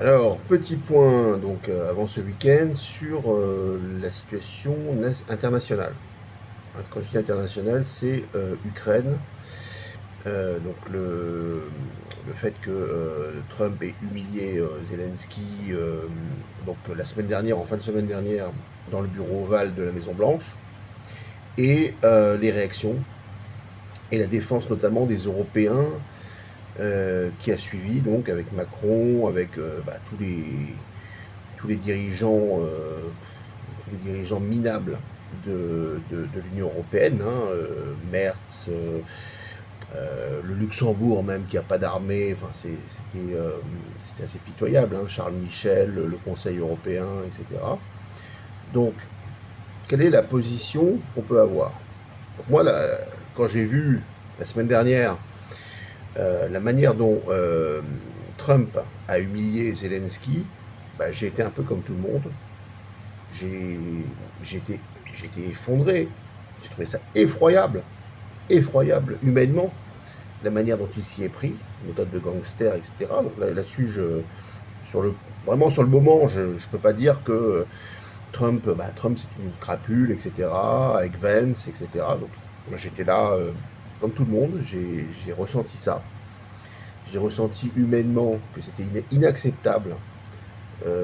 Alors, petit point donc avant ce week-end sur la situation internationale. Quand je dis internationale, c'est Ukraine. Donc le fait que Trump ait humilié Zelensky donc la semaine dernière, en fin de semaine dernière, dans le bureau ovale de la Maison Blanche, et les réactions et la défense notamment des Européens qui a suivi donc avec Macron, avec tous les dirigeants, minables de l'Union européenne, hein, Merz, le Luxembourg même qui n'a pas d'armée, enfin, c'était assez pitoyable, hein, Charles Michel, le Conseil européen, etc. Donc, quelle est la position qu'on peut avoir? Donc moi, quand j'ai vu la semaine dernière la manière dont Trump a humilié Zelensky, bah, j'ai été un peu comme tout le monde. J'ai été, été effondré. J'ai trouvé ça effroyable, effroyable humainement, la manière dont il s'y est pris, méthode de gangster, etc. Donc là-dessus, sur le, vraiment sur le moment, je ne peux pas dire que Trump c'est une crapule, etc. Avec Vance, etc. Donc moi j'étais là comme tout le monde, j'ai ressenti ça. J'ai ressenti humainement que c'était inacceptable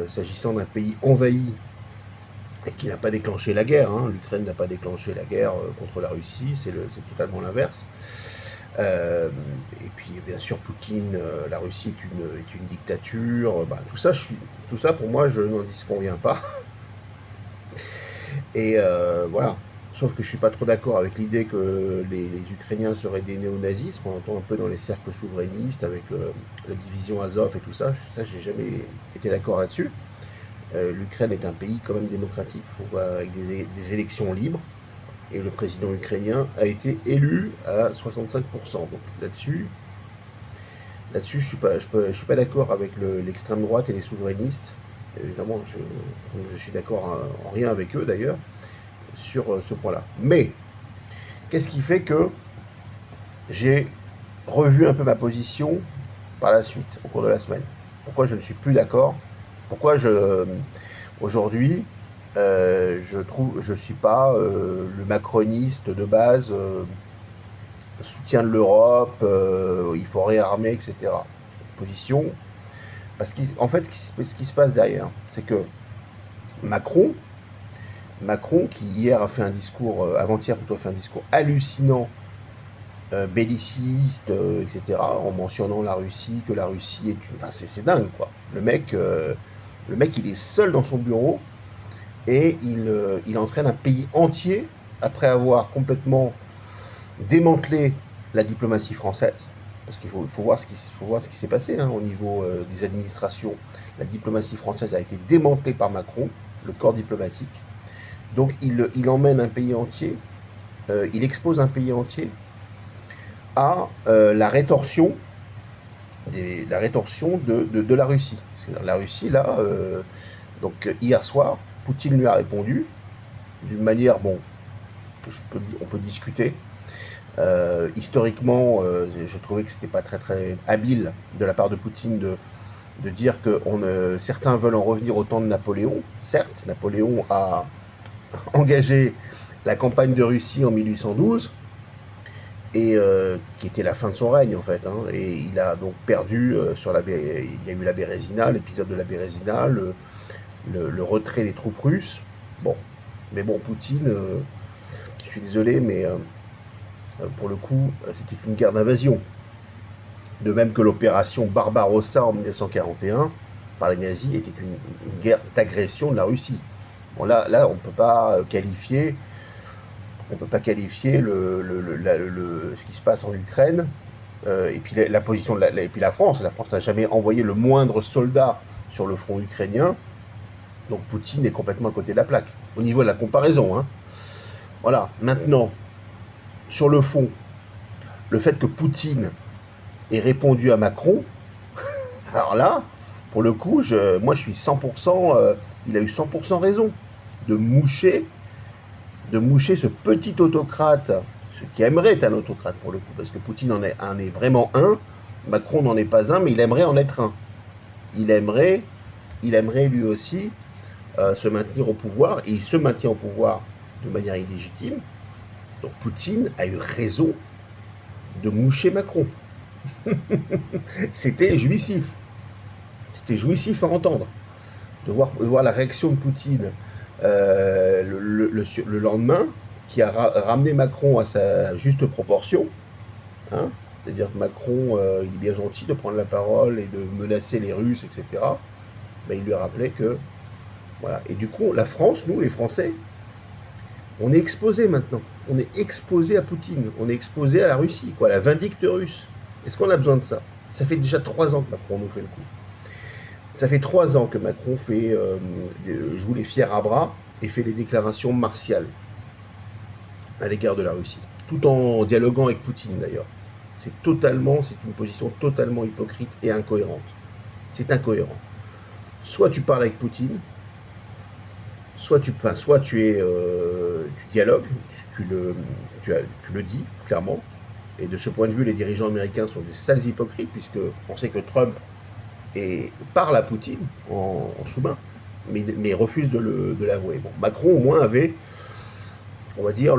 s'agissant d'un pays envahi et qui n'a pas déclenché la guerre. Hein. L'Ukraine n'a pas déclenché la guerre contre la Russie, c'est totalement l'inverse. Et puis bien sûr Poutine, la Russie est une dictature. Bah, tout ça pour moi je n'en disconviens pas. Et voilà. Sauf que je suis pas trop d'accord avec l'idée que les Ukrainiens seraient des néo-nazis, ce qu'on entend un peu dans les cercles souverainistes avec la division Azov et tout ça. Ça, j'ai jamais été d'accord là-dessus. L'Ukraine est un pays quand même démocratique, avec des élections libres. Et le président ukrainien a été élu à 65%. Donc là-dessus, je suis pas d'accord avec l'extrême droite et les souverainistes. Évidemment, je suis d'accord en rien avec eux d'ailleurs sur ce point-là. Mais qu'est-ce qui fait que j'ai revu un peu ma position par la suite, au cours de la semaine? Pourquoi je ne suis plus d'accord? Pourquoi aujourd'hui, je suis pas le macroniste de base, soutien de l'Europe, il faut réarmer, etc. Position, parce qu'en fait, ce qui se passe derrière, c'est que Macron, Macron, qui hier a fait un discours, avant-hier plutôt, a fait un discours hallucinant, belliciste, etc., en mentionnant la Russie, que la Russie est une... Enfin, c'est dingue, quoi. Le mec, il est seul dans son bureau et il entraîne un pays entier, après avoir complètement démantelé la diplomatie française, parce qu'il faut voir ce qui s'est passé hein, au niveau des administrations. La diplomatie française a été démantelée par Macron, le corps diplomatique. Donc il emmène un pays entier, il expose un pays entier à la rétorsion, de la Russie. La Russie, là, donc hier soir, Poutine lui a répondu d'une manière, bon, on peut discuter. Historiquement, je trouvais que c'était pas très très habile de la part de Poutine de dire que certains veulent en revenir au temps de Napoléon. Certes, Napoléon a engagé la campagne de Russie en 1812, et qui était la fin de son règne en fait. Hein, et il a donc perdu il y a eu la Bérésina, l'épisode de la Bérésina, le retrait des troupes russes. Bon, mais bon, Poutine, je suis désolé, mais pour le coup, c'était une guerre d'invasion. De même que l'opération Barbarossa en 1941 par les nazis était une guerre d'agression de la Russie. Bon, là, on peut pas qualifier ce qui se passe en Ukraine et puis la position et puis la France. La France n'a jamais envoyé le moindre soldat sur le front ukrainien. Donc Poutine est complètement à côté de la plaque au niveau de la comparaison. Hein. Voilà. Maintenant, sur le fond, le fait que Poutine ait répondu à Macron, alors là, pour le coup, moi je suis 100%, il a eu 100% raison de moucher, ce petit autocrate, ce qui aimerait être un autocrate pour le coup, parce que Poutine en est vraiment un, Macron n'en est pas un, mais il aimerait en être un. il aimerait lui aussi se maintenir au pouvoir, et il se maintient au pouvoir de manière illégitime. Donc Poutine a eu raison de moucher Macron. C'était jouissif. C'était jouissif à entendre. De voir la réaction de Poutine le lendemain, qui a ramené Macron à sa juste proportion. Hein, c'est-à-dire que Macron, il est bien gentil de prendre la parole et de menacer les Russes, etc. Ben, il lui a rappelé que... Voilà. Et du coup, la France, nous, les Français, on est exposé maintenant. On est exposé à Poutine. On est exposé à la Russie, quoi, la vindicte russe. Est-ce qu'on a besoin de ça? Ça fait déjà 3 ans que Macron nous fait le coup. Ça fait 3 ans que Macron joue les fiers à bras et fait des déclarations martiales à l'égard de la Russie, tout en dialoguant avec Poutine d'ailleurs. C'est une position totalement hypocrite et incohérente. C'est incohérent. Soit tu parles avec Poutine, soit tu dialogues, tu le dis clairement. Et de ce point de vue, les dirigeants américains sont des sales hypocrites, puisque on sait que Trump parle à Poutine en sous-main, mais refuse de l'avouer. Bon, Macron au moins avait, on va dire,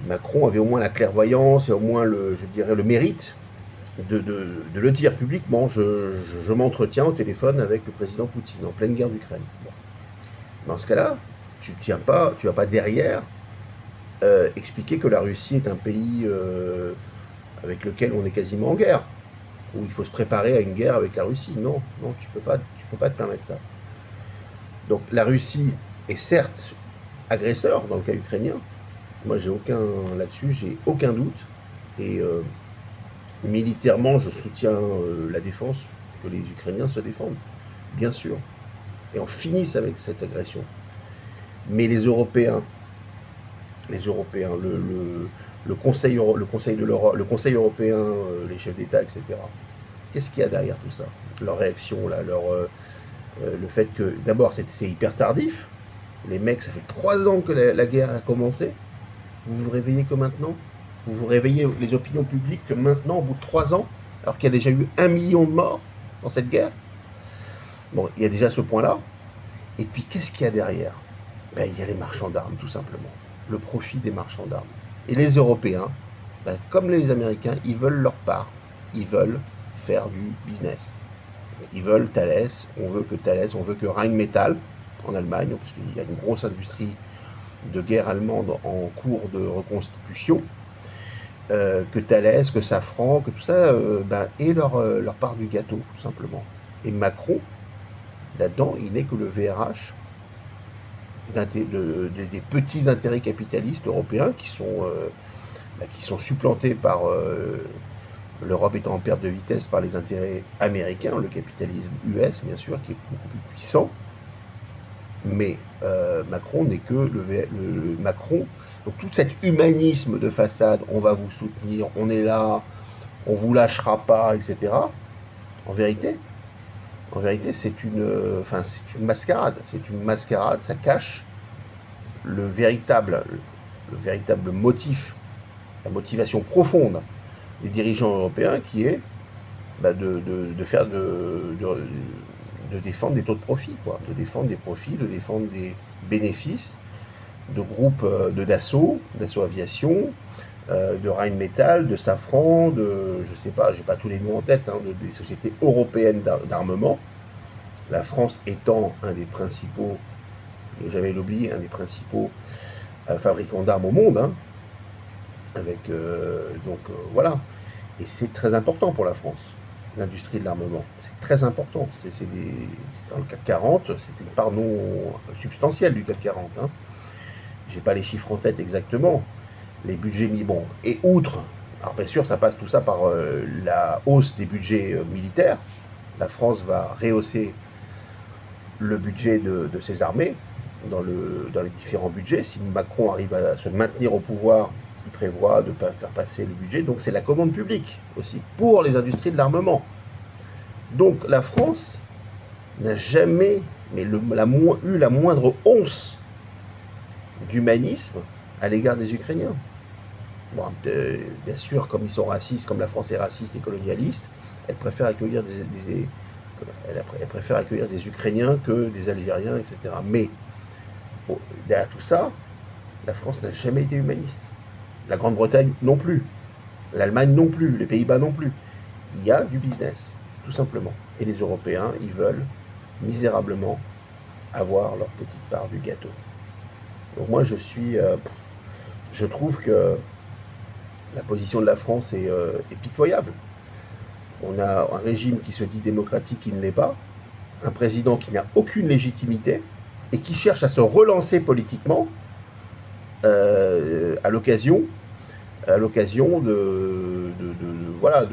Macron avait au moins la clairvoyance et au moins je dirais, le mérite de le dire publiquement. Je m'entretiens au téléphone avec le président Poutine en pleine guerre d'Ukraine. Bon. Dans ce cas-là, tu vas pas derrière expliquer que la Russie est un pays avec lequel on est quasiment en guerre, où il faut se préparer à une guerre avec la Russie. Non, non, tu peux pas te permettre ça. Donc la Russie est certes agresseur dans le cas ukrainien. Moi, j'ai aucun doute. Et militairement, je soutiens la défense, que les Ukrainiens se défendent, bien sûr. Et on finisse avec cette agression. Mais les Européens, le Conseil européen, les chefs d'État, etc. Qu'est-ce qu'il y a derrière tout ça? Leur réaction, là, le fait que, d'abord, c'est hyper tardif. Les mecs, ça fait 3 ans que la guerre a commencé. Vous vous réveillez que maintenant? Vous vous réveillez les opinions publiques que maintenant, au bout de 3 ans, alors qu'il y a déjà eu 1 million de morts dans cette guerre? Bon, il y a déjà ce point-là. Et puis, qu'est-ce qu'il y a derrière? Ben, il y a les marchands d'armes, tout simplement. Le profit des marchands d'armes. Et les Européens, ben, comme les Américains, ils veulent leur part. Ils veulent faire du business. Ils veulent Thales, on veut que Rheinmetall, en Allemagne, parce qu'il y a une grosse industrie de guerre allemande en cours de reconstitution, que Thales, que Safran, que tout ça ait leur part du gâteau, tout simplement. Et Macron, là-dedans, il n'est que le VRH des petits intérêts capitalistes européens qui sont supplantés par l'Europe étant en perte de vitesse par les intérêts américains, le capitalisme US, bien sûr, qui est beaucoup plus puissant. Mais Macron n'est que le Macron. Donc tout cet humanisme de façade, on va vous soutenir, on est là, on vous lâchera pas, etc. En vérité, c'est une mascarade. C'est une mascarade, ça cache le véritable motif, la motivation profonde des dirigeants européens, qui est de défendre des taux de profit, quoi, de défendre des profits, de défendre des bénéfices de groupes Dassault Aviation, de Rheinmetall, de Safran, je sais pas, j'ai pas tous les noms en tête, hein, des sociétés européennes d'armement. La France étant un des principaux, j'avais l'oublié, un des principaux fabricants d'armes au monde, hein, avec voilà. Et c'est très important pour la France, l'industrie de l'armement. C'est très important. Dans le CAC 40, c'est une part non substantielle du CAC 40. Hein. J'ai pas les chiffres en tête exactement. Les budgets mis bon. Et outre, alors bien sûr, ça passe tout ça par la hausse des budgets militaires. La France va rehausser le budget de ses armées dans les différents budgets. Si Macron arrive à se maintenir au pouvoir, il prévoit de faire passer le budget. Donc c'est la commande publique aussi pour les industries de l'armement. Donc la France n'a jamais eu la moindre once d'humanisme à l'égard des Ukrainiens. Bon, bien sûr, comme ils sont racistes, comme la France est raciste et colonialiste, elle préfère accueillir elle préfère accueillir des Ukrainiens que des Algériens, etc. Mais derrière tout ça, la France n'a jamais été humaniste. La Grande-Bretagne non plus. L'Allemagne non plus. Les Pays-Bas non plus. Il y a du business, tout simplement. Et les Européens, ils veulent misérablement avoir leur petite part du gâteau. Donc moi, je trouve que la position de la France est pitoyable. On a un régime qui se dit démocratique, qui ne l'est pas, un président qui n'a aucune légitimité et qui cherche à se relancer politiquement à l'occasion voilà,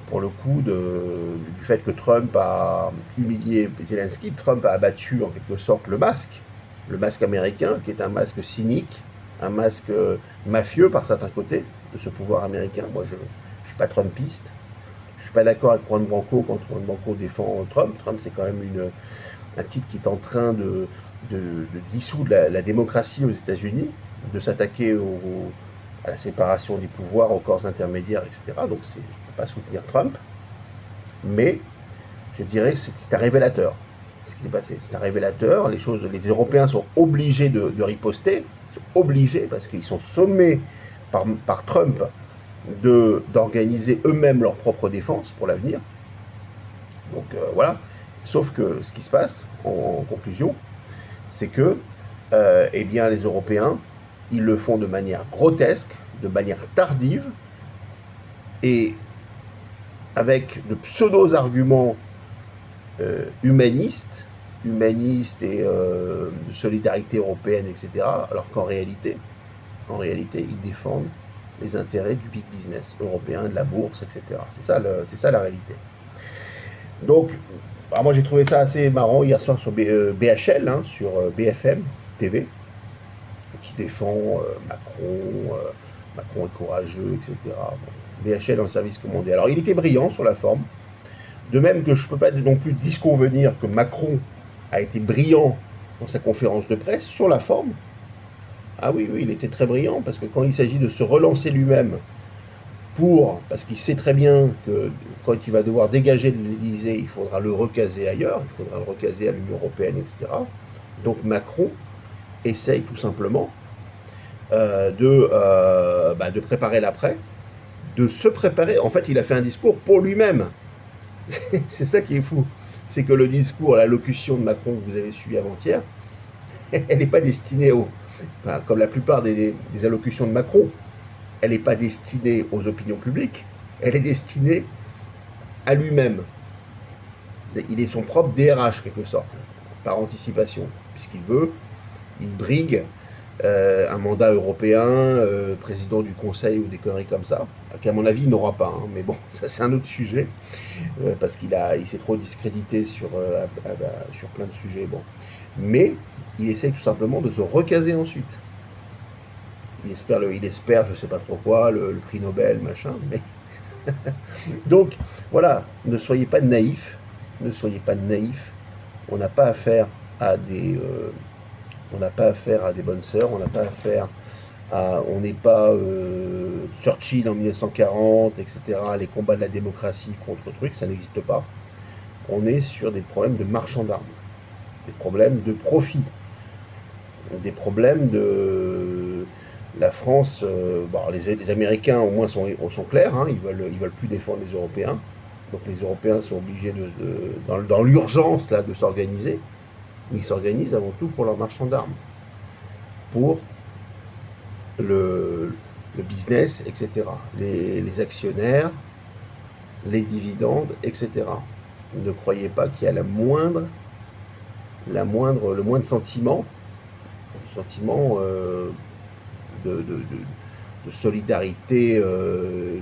pour le coup du fait que Trump a humilié Zelensky. Trump a abattu en quelque sorte le masque américain, qui est un masque cynique, un masque mafieux par certains côtés de ce pouvoir américain. Moi, je ne suis pas trumpiste. Je ne suis pas d'accord avec Juan Branco quand Juan Branco défend Trump. Trump, c'est quand même un type qui est en train de dissoudre la démocratie aux États-Unis, de s'attaquer à la séparation des pouvoirs, aux corps intermédiaires, etc. Donc je ne peux pas soutenir Trump, mais je dirais que c'est un révélateur. Ce qui s'est passé, c'est un révélateur. Les Européens sont obligés de riposter, ils sont obligés parce qu'ils sont sommés par Trump d'organiser eux-mêmes leur propre défense pour l'avenir. Donc voilà. Sauf que ce qui se passe, en conclusion, c'est que eh bien, les Européens, ils le font de manière grotesque, de manière tardive, et avec de pseudo-arguments humanistes et de solidarité européenne, etc., alors qu'en réalité, ils défendent les intérêts du big business européen, de la bourse, etc. C'est ça la réalité. Donc, moi j'ai trouvé ça assez marrant hier soir sur BHL, hein, sur BFM TV, qui défend Macron est courageux, etc. Bon, BHL en service commandé. Alors il était brillant sur la forme, de même que je ne peux pas non plus disconvenir que Macron a été brillant dans sa conférence de presse sur la forme. Ah oui, il était très brillant, parce que quand il s'agit de se relancer lui-même, parce qu'il sait très bien que quand il va devoir dégager de l'Élysée, il faudra le recaser ailleurs, il faudra le recaser à l'Union européenne, etc. Donc Macron essaye tout simplement de préparer l'après, de se préparer. En fait, il a fait un discours pour lui-même. C'est ça qui est fou. C'est que le discours, l'allocution de Macron que vous avez suivi avant-hier, elle n'est pas destinée comme la plupart des allocutions de Macron, elle n'est pas destinée aux opinions publiques, elle est destinée à lui-même. Il est son propre DRH, quelque sorte, par anticipation, il brigue un mandat européen, président du Conseil ou des conneries comme ça, qu'à mon avis il n'aura pas, hein, mais bon, ça c'est un autre sujet, parce qu'il s'est trop discrédité sur plein de sujets, bon. Mais il essaie tout simplement de se recaser ensuite. Il espère, je sais pas trop quoi, le prix Nobel, machin, mais... Donc, voilà, ne soyez pas naïfs, on n'a pas affaire à des... on n'a pas affaire à des bonnes sœurs, on n'est pas Churchill en 1940, etc., les combats de la démocratie contre trucs, ça n'existe pas. On est sur des problèmes de marchands d'armes, des problèmes de profit, des problèmes de... La France, les Américains au moins sont clairs, hein, ils veulent plus défendre les Européens, donc les Européens sont obligés dans l'urgence là de s'organiser. Ils s'organisent avant tout pour leurs marchands d'armes, pour le business, etc. Les actionnaires, les dividendes, etc. Ne croyez pas qu'il y a le moindre sentiment de solidarité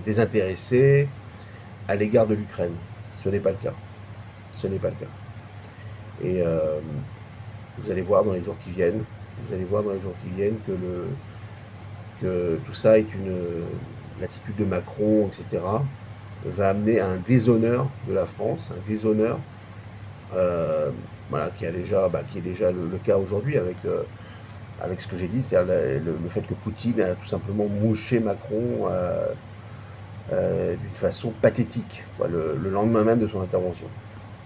désintéressée à l'égard de l'Ukraine. Ce n'est pas le cas. Et vous allez voir dans les jours qui viennent, que tout ça est l'attitude de Macron, etc., va amener à un déshonneur de la France, un déshonneur qui est déjà le cas aujourd'hui avec ce que j'ai dit, c'est-à-dire le fait que Poutine a tout simplement mouché Macron d'une façon pathétique, quoi, le lendemain même de son intervention.